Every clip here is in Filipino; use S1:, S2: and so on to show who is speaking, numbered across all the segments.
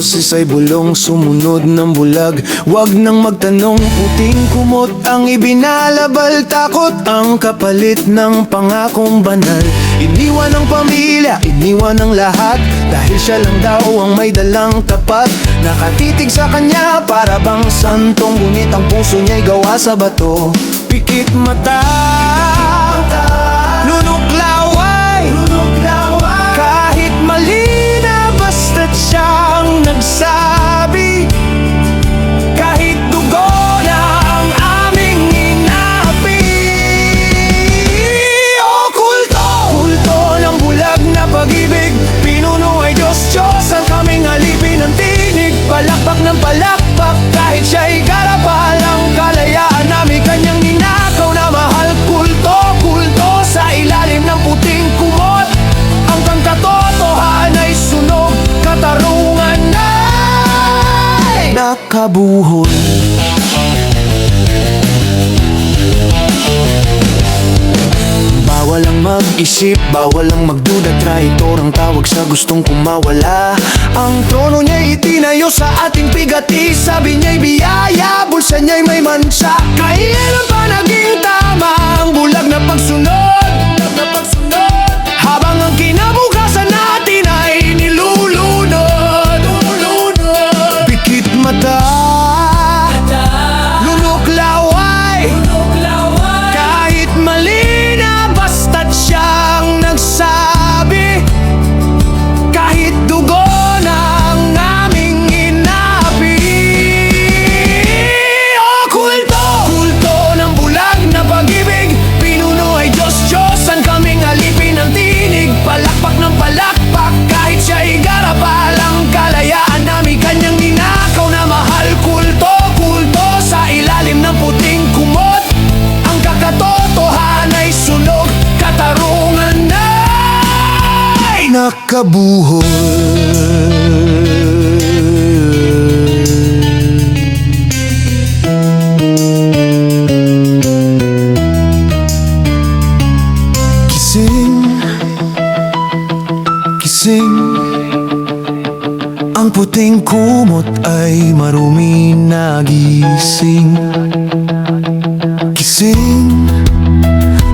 S1: boses ay bulong, sumunod ng bulag. Wag nang magtanong, puting kumot ang ibinalabal. Takot ang kapalit ng pangakong banal. Iniwan ang pamilya, iniwan ang lahat, dahil siya lang daw ang may dalang tapat. Nakatitig sa kanya para bang santong, ngunit ang puso niya'y gawa sa bato. Pikit mata, lunok laway, kahit mali na basta't siyang nagsabi. Kahit dugo na ang aming inapi. O kulto ng bulag na pag-ibig, pinuno ay Diyos ang kaming alipin ng tinig. Palakpak ng palakpak, kahit siya'y garapal, ang kalayaan namin kanyang ninakaw na mahal. Kulto sa ilalim ng puting kumot, ang katotohanan ay sunog, katarungan ay nakabuhol. Bawal ang mag-isip, bawal ang magduda. Traitor ang tawag sa gustong kumawala. Ang trono niya'y itinayo sa ating pigati. Sabi niya'y biyaya, bulsa niya'y may mansa. Kailan pa naging tama ang bulag na pagsunod? Habang ang kinabukasan natin ay nilulunod. Pikit mata, lunok laway, kahit mali na basta't siyang nagsabi. Kahit dugo na ang aming inapi. O kulto ng bulag na pag-ibig, pinuno ay Diyos ang kaming alipin ng tinig. Palakpak ng palakpak, kahit siya'y garapal, ang kalayaan namin kanyang ninakaw na mahal. Kulto sa ilalim ng puting kumot, ang kakatotohanan ay sunog, katarungan ay nakabuhol. Gising, ang puting kumot ay marumi na gising. Gising,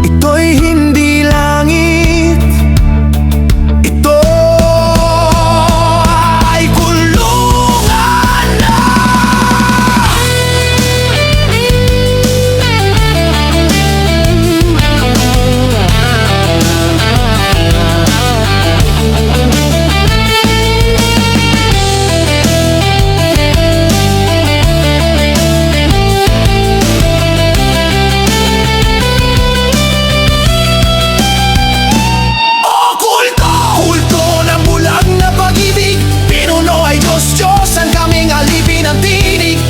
S1: ito'y hindi langit, ito ay kulungan na.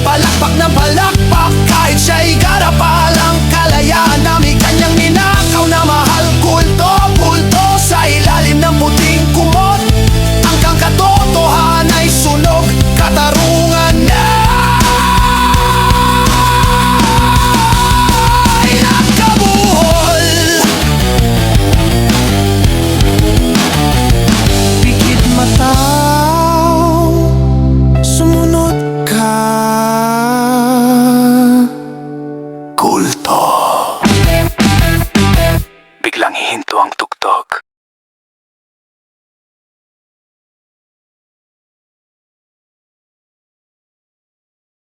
S1: Palakpak ng palakpak, kahit siya'y garapal, ang kalayaan namin kanyang ninakaw na mahal. Kulto sa ilalim ng puting kumot, ang katotohanan ay sunog, katarungan ay nakabuhol. Pikit mata, sumunod ka. Kulto. Biglang hihinto ang tugtog.